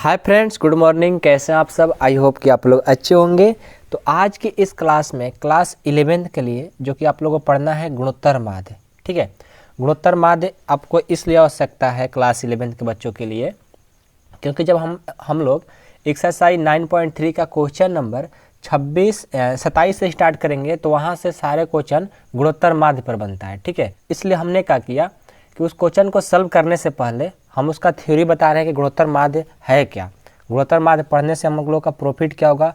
Hi friends, good morning. कैसे हैं आप सब? आई होप कि आप लोग अच्छे होंगे। तो आज की इस क्लास में क्लास 11th के लिए जो कि आप लोगों को पढ़ना है गुणोत्तर माध्य। ठीक है, गुणोत्तर माध्य आपको इसलिए आवश्यकता है क्लास 11th के बच्चों के लिए क्योंकि जब हम लोग एक्सरसाइज 9.3 का क्वेश्चन नंबर 27 से स्टार्ट करेंगे तो वहाँ से सारे क्वेश्चन गुणोत्तर माध्य पर बनता है। ठीक है, इसलिए हमने क्या किया कि उस क्वेश्चन को सॉल्व करने से पहले हम उसका थ्योरी बता रहे हैं कि गुणोत्तर माध्य है क्या। गुणोत्तर माध्य पढ़ने से हम लोगों का प्रॉफिट क्या होगा?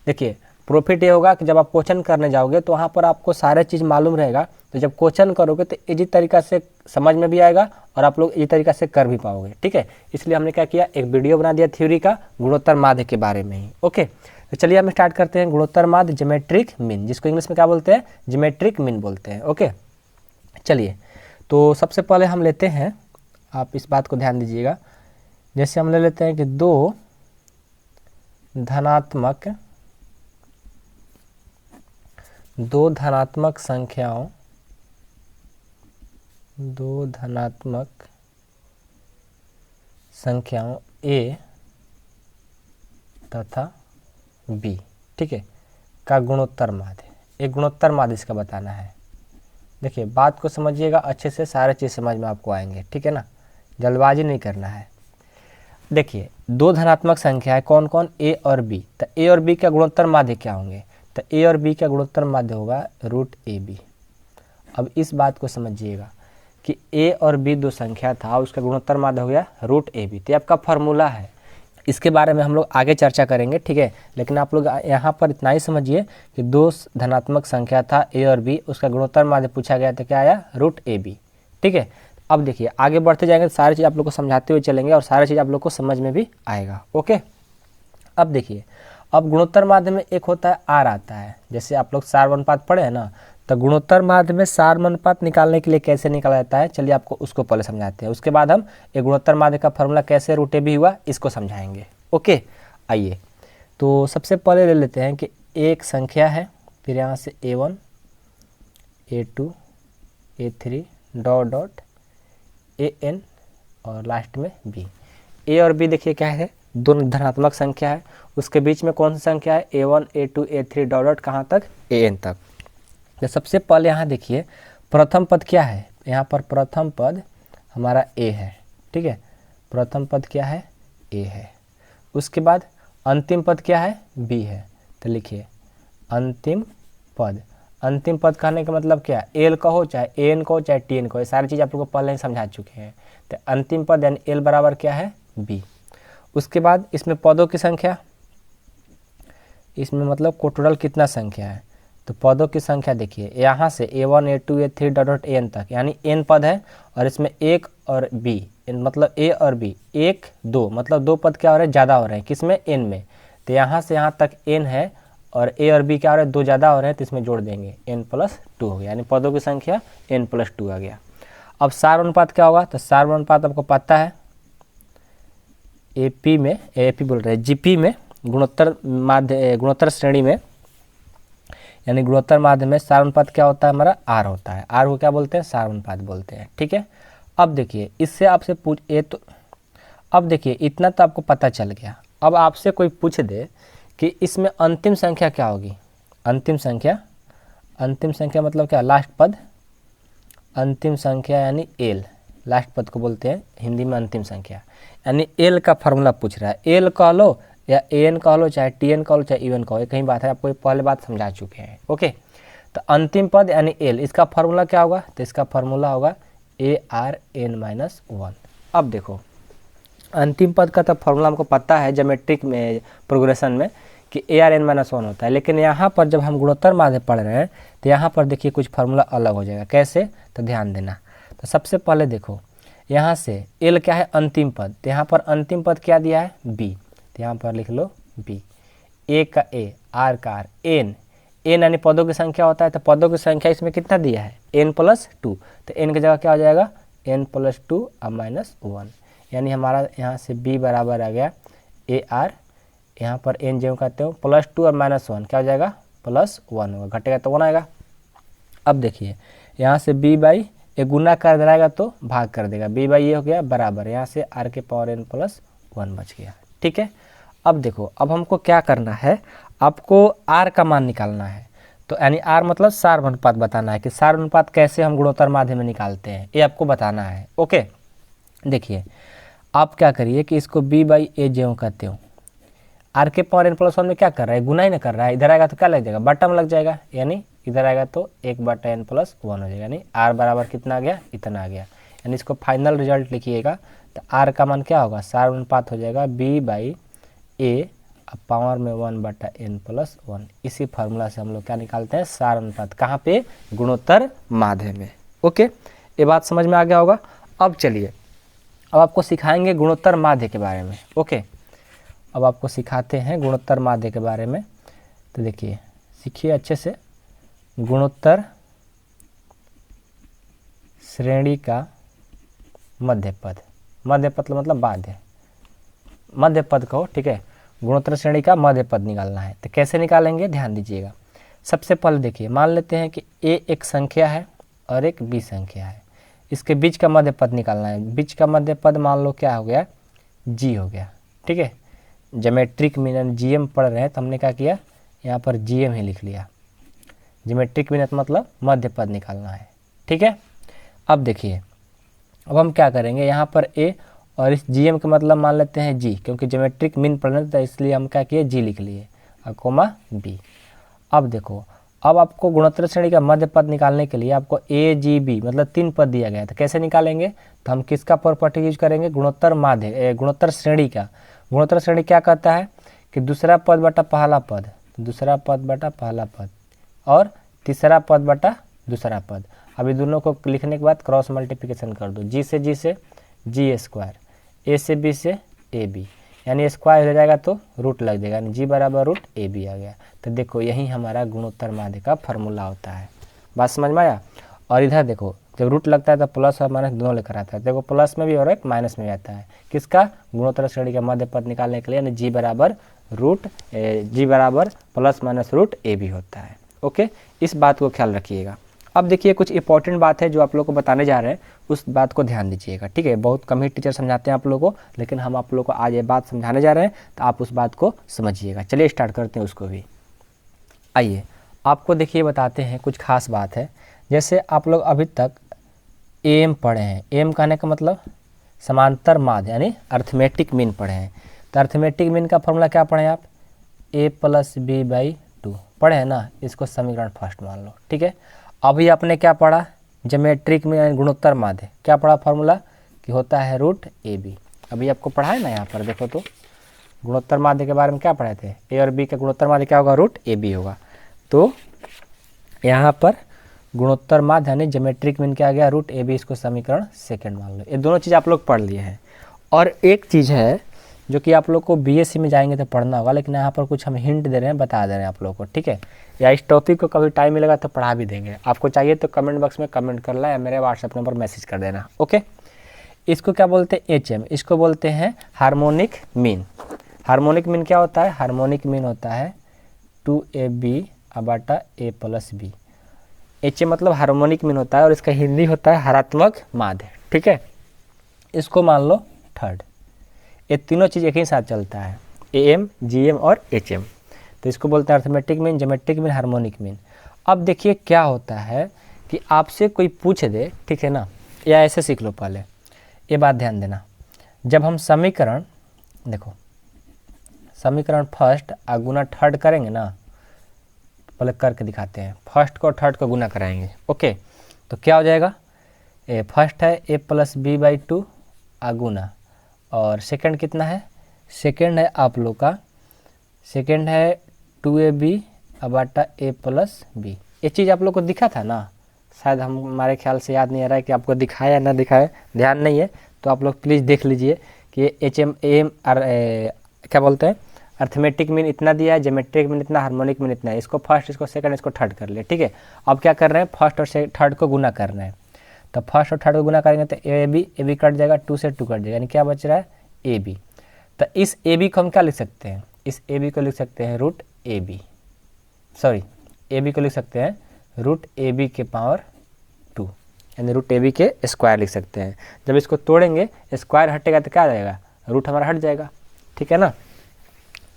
देखिए, प्रॉफिट ये होगा कि जब आप क्वेश्चन करने जाओगे तो वहाँ पर आपको सारे चीज़ मालूम रहेगा, तो जब क्वेश्चन करोगे तो इजी तरीका से समझ में भी आएगा और आप लोग इजी तरीका से कर भी पाओगे। ठीक है, इसलिए हमने क्या किया, एक वीडियो बना दिया थ्योरी का गुणोत्तर माध्य के बारे में ही। ओके, तो चलिए हम स्टार्ट करते हैं। गुणोत्तर माध्य ज्योमेट्रिक मीन, जिसको इंग्लिश में क्या बोलते हैं? ज्योमेट्रिक मीन बोलते हैं। ओके, चलिए तो सबसे पहले हम लेते हैं, आप इस बात को ध्यान दीजिएगा, जैसे हम ले लेते हैं कि दो धनात्मक संख्याओं a तथा b, ठीक है, का गुणोत्तर माध्य। एक गुणोत्तर माध्य इसका बताना है। देखिए, बात को समझिएगा अच्छे से, सारे चीज़ समझ में आपको आएंगे। ठीक है ना, जल्दबाजी नहीं करना है। देखिए, दो धनात्मक संख्या है, कौन कौन? a और b। तो a और b का गुणोत्तर माध्य क्या होंगे? तो a और b का गुणोत्तर माध्य होगा √ab। अब इस बात को समझिएगा कि a और b दो संख्या था, उसका गुणोत्तर माध्य हो गया √ab। तो आपका फॉर्मूला है, इसके बारे में हम लोग आगे चर्चा करेंगे। ठीक है, लेकिन आप लोग यहाँ पर इतना ही समझिए कि दो धनात्मक संख्या था a और b, उसका गुणोत्तर माध्य पूछा गया तो क्या आया? √ab। ठीक है, अब देखिए आगे बढ़ते जाएंगे तो सारी चीज़ आप लोग को समझाते हुए चलेंगे और सारी चीज़ आप लोग को समझ में भी आएगा। ओके, अब देखिए, अब गुणोत्तर माध्य में एक होता है आर आता है। जैसे आप लोग सार अनुपात पढ़े हैं ना, तो गुणोत्तर माध्य में सार अनुपात निकालने के लिए कैसे निकाला जाता है, चलिए आपको उसको पहले समझाते हैं। उसके बाद हम एक गुणोत्तर माध्य का फॉर्मूला कैसे √ab हुआ इसको समझाएंगे। ओके, आइए तो सबसे पहले ले लेते हैं कि एक संख्या है, फिर यहाँ से a1 a2 a3 dot an और लास्ट में b। a और b देखिए क्या है? दोनों धनात्मक संख्या है, उसके बीच में कौन सी संख्या है? a1 a2 a3 डॉट कहाँ तक? an तक। तो सबसे पहले यहाँ देखिए प्रथम पद क्या है? यहाँ पर प्रथम पद हमारा a है। ठीक है, प्रथम पद क्या है? a है। उसके बाद अंतिम पद क्या है? b है। तो लिखिए अंतिम पद। अंतिम पद कहने का मतलब क्या है? एल कहो चाहे एन कहो चाहे टी एन कहो, ये सारी चीज़ आप लोग को पहले ही समझा चुके हैं। तो अंतिम पद यानी एल बराबर क्या है? बी। उसके बाद इसमें पदों की संख्या, इसमें मतलब टोटल कितना संख्या है? तो पदों की संख्या देखिए, यहाँ से a1 a2 a3 dot an तक यानी n पद है, और इसमें एक और b मतलब a और b, एक दो मतलब दो पद क्या हो रहे हैं? ज़्यादा हो रहे हैं, किसमें? n में। तो यहाँ से यहाँ तक n है और a और b क्या हो रहे हैं? दो ज़्यादा हो रहे हैं, तो इसमें जोड़ देंगे n+2 हो गया, यानी पदों की संख्या n+2 आ गया। अब सार अनुपात क्या होगा? तो सार अनुपात आपको पता है, जीपी में गुणोत्तर श्रेणी में यानी गुणोत्तर माध्य में सार अनुपात क्या होता है? हमारा आर होता है। आर को क्या बोलते हैं? सार अनुपात बोलते हैं। ठीक है, अब देखिए इससे आपसे तो अब देखिए इतना तो आपको पता चल गया। अब आपसे कोई पूछ दे कि इसमें अंतिम संख्या क्या होगी? अंतिम संख्या मतलब क्या? लास्ट पद। अंतिम संख्या यानी एल, लास्ट पद को बोलते हैं हिंदी में अंतिम संख्या, यानी एल का फार्मूला पूछ रहा है। एल कह लो या एन कह लो, चाहे टी एन कह लो, चाहे इवन कहो, ये कहीं बात है, आपको पहले बात समझा चुके हैं। ओके, तो अंतिम पद यानी एल, इसका फार्मूला क्या होगा? तो इसका फार्मूला होगा ARn-1। अब देखो अंतिम पद का तो फॉर्मूला हमको पता है ज्योमेट्रिक में प्रोग्रेशन में कि ARn-1 होता है, लेकिन यहाँ पर जब हम गुणोत्तर माध्य पढ़ रहे हैं तो यहाँ पर देखिए कुछ फार्मूला अलग हो जाएगा। कैसे? तो ध्यान देना। तो सबसे पहले देखो यहाँ से L क्या है? अंतिम पद। तो यहाँ पर अंतिम पद क्या दिया है? B। तो यहाँ पर लिख लो B। A का A, R का R, N यानी पदों की संख्या होता है, तो पदों की संख्या इसमें कितना दिया है? n+2। तो n की जगह क्या हो जाएगा? n+2 अब -1, यानी हमारा यहाँ से b बराबर आ गया AR, यहाँ पर n जो कहते हो +2 और -1 क्या हो जाएगा? +1 होगा, घटेगा तो 1 आएगा। अब देखिए यहाँ से b गुना कर देगा तो भाग कर देगा, b ये हो गया बराबर, यहाँ से r के पावर n+1 बच गया। ठीक है। अब देखो, अब हमको क्या करना है, आपको आर का मान निकालना है। तो यानी आर मतलब सार अनुपात बताना है कि सार अनुपात कैसे हम गुणोत्तर माध्य में निकालते हैं, ये आपको बताना है। ओके, देखिए आप क्या करिए कि इसको बी बाई ए ज्यों कहते हो, आर के पावर एन प्लस वन में क्या कर रहा है, गुना ही ना कर रहा है। इधर आएगा तो क्या लग जाएगा, बटा में लग जाएगा, यानी इधर आएगा तो 1/n+1 हो जाएगा, यानी आर बराबर कितना आ गया, इतना आ गया। यानी इसको फाइनल रिजल्ट लिखिएगा तो आर का मान क्या होगा, सार अनुपात हो जाएगा बी बाई ए पावर में 1/n+1। इसी फार्मूला से हम लोग क्या निकालते हैं, सार अनुपात, कहाँ पे, गुणोत्तर माध्य में। ओके, ये बात समझ में आ गया होगा। अब चलिए, अब आपको सिखाएंगे गुणोत्तर माध्य के बारे में। ओके, अब आपको सिखाते हैं गुणोत्तर माध्य के बारे में। तो देखिए, सीखिए अच्छे से। गुणोत्तर श्रेणी का मध्य पद, मध्य पद मतलब बाध्य, मध्य पद कहो, ठीक है। गुणोत्तर श्रेणी का मध्य पद निकालना है, तो कैसे निकालेंगे, ध्यान दीजिएगा। सबसे पहले देखिए, मान लेते हैं कि ए एक संख्या है और एक बी संख्या है, इसके बीच का मध्य पद निकालना है। बीच का मध्य पद मान लो क्या हो गया, जी हो गया, ठीक है। ज्योमेट्रिक मीन जीएम पढ़ रहे हैं तो हमने क्या किया, यहाँ पर जीएम ही लिख लिया। ज्योमेट्रिक मीन मतलब मध्य पद निकालना है, ठीक है। अब देखिए, अब हम क्या करेंगे, यहाँ पर ए और इस जीएम का मतलब मान लेते हैं जी, क्योंकि ज्योमेट्रिक मीन पढ़ रहे थे इसलिए हम क्या किए, जी लिख लिए, और कोमा बी। अब देखो, अब आपको गुणोत्तर श्रेणी का मध्य पद निकालने के लिए आपको ए जी बी मतलब 3 पद दिया गया है। तो कैसे निकालेंगे, तो हम किसका प्रॉपर्टी यूज करेंगे, गुणोत्तर माध्य, गुणोत्तर श्रेणी का। गुणोत्तर श्रेणी क्या कहता है कि दूसरा पद बटा पहला पद, दूसरा पद बटा पहला पद, और तीसरा पद बटा दूसरा पद। अभी दोनों को लिखने के बाद क्रॉस मल्टीप्लिकेशन कर दो, जी से जी स्क्वायर, ए से बी से ए बी, यानी स्क्वायर हो जाएगा तो रूट लग जाएगा, यानी जी बराबर रूट ए बी आ गया। तो देखो, यही हमारा गुणोत्तर माध्य का फार्मूला होता है। बात समझ में आया। और इधर देखो, जब रूट लगता है तो प्लस और माइनस दोनों लेकर आता है। देखो, प्लस में भी और एक माइनस में भी आता है, किसका, गुणोत्तर श्रेणी का मध्य पद निकालने के लिए, यानी जी बराबर रूट जी बराबर plus minus root a b होता है। ओके, इस बात को ख्याल रखिएगा। अब देखिए, कुछ इंपॉर्टेंट बात है जो आप लोग को बताने जा रहे हैं, उस बात को ध्यान दीजिएगा, ठीक है। बहुत कम ही टीचर समझाते हैं आप लोगों को, लेकिन हम आप लोग को आज ये बात समझाने जा रहे हैं, तो आप उस बात को समझिएगा। चलिए स्टार्ट करते हैं उसको भी। आइए, आपको देखिए बताते हैं कुछ खास बात है। जैसे आप लोग अभी तक एम पढ़े हैं, एम कहने का मतलब समांतर माध्य यानी अर्थमेटिक मीन पढ़े हैं। तो अर्थमेटिक मीन का फॉर्मूला क्या पढ़े आप, ए प्लस बी बाई 2 पढ़े हैं ना, इसको समीकरण फर्स्ट मान लो, ठीक है। अभी आपने क्या पढ़ा, ज्योमेट्रिक मीन गुणोत्तर माध्य, क्या पढ़ा फॉर्मूला कि होता है रूट ए बी। अभी आपको पढ़ा है ना, यहाँ पर देखो तो गुणोत्तर माध्य के बारे में क्या पढ़े थे, ए और बी का गुणोत्तर माध्य क्या होगा, रूट ए बी होगा। तो यहाँ पर गुणोत्तर माध्य यानी ज्योमेट्रिक मीन क्या आ गया, रूट ए बी, इसको समीकरण सेकंड मान लो। ये दोनों चीज़ आप लोग पढ़ लिए हैं। और एक चीज़ है जो कि आप लोग को बीएससी में जाएंगे तो पढ़ना होगा, लेकिन यहाँ पर कुछ हम हिंट दे रहे हैं, बता दे रहे हैं आप लोग को, ठीक है। या इस टॉपिक को कभी टाइम मिलेगा तो पढ़ा भी देंगे। आपको चाहिए तो कमेंट बॉक्स में कमेंट करना या मेरे व्हाट्सएप नंबर मैसेज कर देना। ओके, इसको क्या बोलते हैं, एच एम, इसको बोलते हैं हार्मोनिक मीन। हार्मोनिक मीन क्या होता है, हार्मोनिक मीन होता है 2ab बटा a plus b. H M मतलब हार्मोनिक मीन होता है, और इसका हिंदी होता है हरात्मक माध्य, ठीक है। इसको मान लो थर्ड। ये तीनों चीज़ एक ही साथ चलता है, ए एम, जी एम और एच एम। तो इसको बोलते हैं arithmetic mean, geometric mean, harmonic mean. अब देखिए क्या होता है कि आपसे कोई पूछ दे, ठीक है ना, या ऐसे सीख लो पहले, ये बात ध्यान देना। जब हम समीकरण, देखो समीकरण फर्स्ट और गुना थर्ड करेंगे ना, पहले करके दिखाते हैं, फर्स्ट को थर्ड को गुना कराएंगे। ओके, तो क्या हो जाएगा, फर्स्ट है ए प्लस बी बाई 2 गुना, और सेकंड कितना है, सेकंड है आप लोग का, सेकंड है 2ab बटा a प्लस बी। ये चीज़ आप लोग को दिखा था ना, शायद हमारे ख्याल से याद नहीं आ रहा है कि आपको दिखाया ना दिखाया, ध्यान नहीं है तो आप लोग प्लीज़ देख लीजिए कि एच एम एम क्या बोलते हैं, अर्थमेटिक मीन इतना दिया है, ज्योमेट्रिक मीन इतना, हार्मोनिक मीन इतना है। इसको फर्स्ट, इसको सेकंड, इसको थर्ड कर ले, ठीक है। अब क्या कर रहे हैं, फर्स्ट और थर्ड को गुना कर रहे हैं। तो फर्स्ट और थर्ड को गुना करेंगे तो ए बी कट जाएगा, 2 से 2 कट जाएगा, यानी क्या बच रहा है, ए बी। तो इस ए बी को हम क्या लिख सकते हैं, इस ए बी को लिख सकते हैं root a b, sorry a b को लिख सकते हैं रूट ए बी के पावर 2, यानी रूट ए बी के स्क्वायर लिख सकते हैं। जब इसको तोड़ेंगे, स्क्वायर हटेगा तो क्या आ जाएगा, रूट हमारा हट जाएगा, ठीक है ना।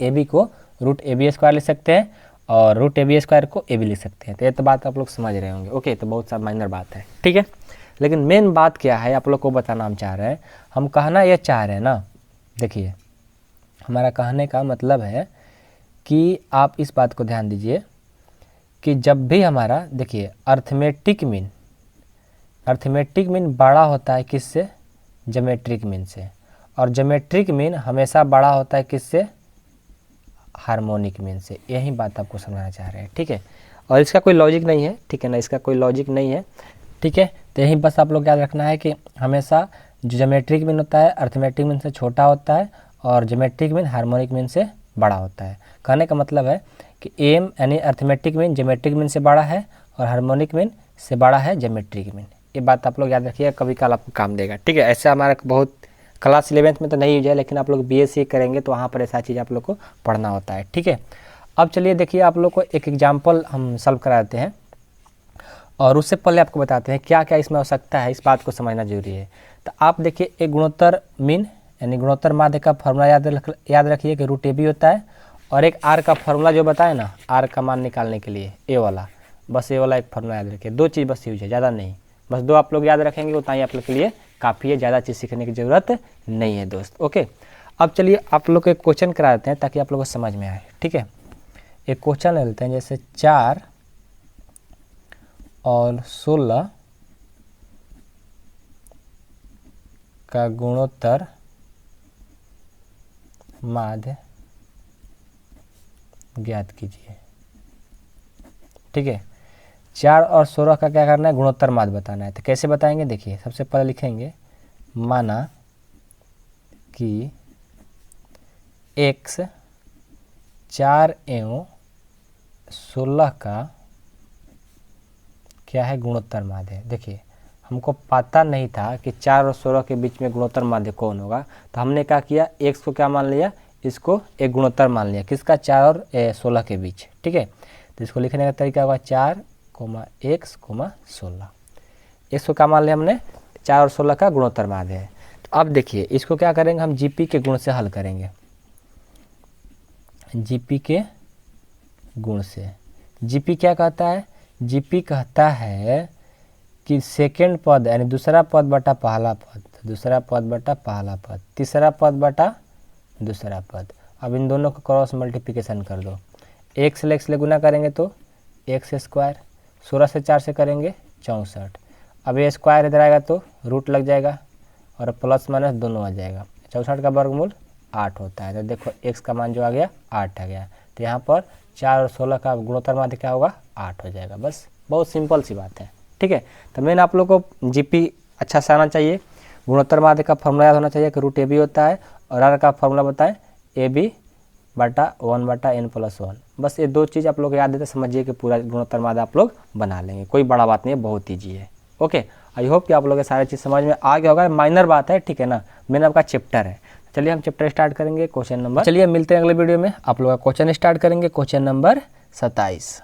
ए बी को रूट ए बी स्क्वायर लिख सकते हैं और रूट ए बी स्क्वायर को ए बी लिख सकते हैं। तो ये तो बात आप लोग समझ रहे होंगे। ओके, तो बहुत सा माइनर बात है, ठीक है। लेकिन मेन बात क्या है आप लोग को बताना हम चाह रहे हैं। हम कहना ये चाह रहे हैं ना, देखिए हमारा कहने का मतलब है कि आप इस बात को ध्यान दीजिए कि जब भी हमारा देखिए अर्थमेटिक मीन बड़ा होता है किससे, ज्योमेट्रिक मीन से, और ज्योमेट्रिक मीन हमेशा बड़ा होता है किससे, हार्मोनिक मीन से। यही बात आपको समझना चाह रहे हैं, ठीक है। और इसका कोई लॉजिक नहीं है, ठीक है ना, इसका कोई लॉजिक नहीं है, ठीक है। तो यही बस आप लोग याद रखना है कि हमेशा जो ज्योमेट्रिक मीन होता है अर्थमेटिक मीन से छोटा होता है और ज्योमेट्रिक मीन हार्मोनिक मीन से बड़ा होता है। कहने का मतलब है कि एम यानी अर्थमेटिक मीन ज्योमेट्रिक मीन से बड़ा है और हार्मोनिक मीन से बड़ा है ज्योमेट्रिक मीन। ये बात आप लोग याद रखिएगा, कभी कल आपको काम देगा, ठीक है। ऐसा हमारा बहुत क्लास 11th में तो नहीं यूज है, लेकिन आप लोग बीएससी करेंगे तो वहाँ पर ऐसा चीज़ आप लोग को पढ़ना होता है, ठीक है। अब चलिए देखिए आप लोग को एक एग्जाम्पल हम सॉल्व कराते हैं और उससे पहले आपको बताते हैं क्या क्या इसमें आवश्यकता है, इस बात को समझना जरूरी है। तो आप देखिए एक गुणोत्तर मीन यानी गुणोत्तर माध्य का फॉर्मूला याद रखिए कि रूट ए बी होता है, और एक आर का फॉर्मूला जो बताए ना, आर का मान निकालने के लिए ए वाला, बस ए वाला एक फॉर्मूला याद रखिए। दो चीज़ बस यूज है, ज़्यादा नहीं, बस दो आप लोग याद रखेंगे उतना ही आप लोग के लिए काफ़ी है, ज़्यादा चीज़ सीखने की ज़रूरत नहीं है दोस्त। ओके, अब चलिए आप लोग को एक क्वेश्चन करा देते हैं ताकि आप लोग को समझ में आए, ठीक है। एक क्वेश्चन ले लेते हैं, जैसे 4 और 16 का गुणोत्तर माध्य ज्ञात कीजिए, ठीक है। 4 और 16 का क्या करना है, गुणोत्तर माध्य बताना है। तो कैसे बताएंगे, देखिए सबसे पहले लिखेंगे माना कि x 4 एवं 16 का क्या है, गुणोत्तर माध्य है। देखिए हमको पता नहीं था कि 4 और 16 के बीच में गुणोत्तर माध्य कौन होगा, तो हमने क्या किया, x को क्या मान लिया, इसको एक गुणोत्तर मान लिया, किसका, 4 और 16 के बीच, ठीक है। तो इसको लिखने का तरीका होगा 4, x, 16। x को क्या मान लिया हमने, 4 और 16 का गुणोत्तर माध्य है। तो अब देखिए इसको क्या करेंगे, हम जीपी के गुण से हल करेंगे, जीपी के गुण से। जीपी क्या कहता है, जीपी कहता है कि सेकेंड पद यानी दूसरा पद बटा पहला पद, दूसरा पद बटा पहला पद, तीसरा पद बटा दूसरा पद। अब इन दोनों को क्रॉस मल्टीप्लिकेशन कर दो, x से x ले गुना करेंगे तो x स्क्वायर, 16 से 4 से करेंगे 64। अब ये स्क्वायर इधर आएगा तो रूट लग जाएगा और प्लस माइनस दोनों आ जाएगा। 64 का वर्गमूल 8 होता है, तो देखो x का मान जो आ गया 8 आ गया। तो यहाँ पर 4 और 16 का गुणोत्तर माध्य क्या होगा, 8 हो जाएगा। बस बहुत सिंपल सी बात है, ठीक है। तो मेन आप लोग को जीपी अच्छा से आना चाहिए, गुणोत्तर माध्य का फॉर्मूला याद होना चाहिए कि रूट ए बी होता है, और आर का फॉर्मूला बताएं ए बी बटा 1/n+1। बस ये दो चीज़ आप लोग याद देते समझिए कि पूरा गुणोत्तर माध्य आप लोग बना लेंगे, कोई बड़ा बात नहीं है, बहुत ईजी है। ओके, आई होप कि आप लोग ये सारी चीज़ समझ में आ गया होगा, माइनर बात है, ठीक है ना, मेन आपका चैप्टर है। चलिए हम चैप्टर स्टार्ट करेंगे, क्वेश्चन नंबर, चलिए मिलते हैं अगले वीडियो में, आप लोग का क्वेश्चन स्टार्ट करेंगे, क्वेश्चन नंबर 27।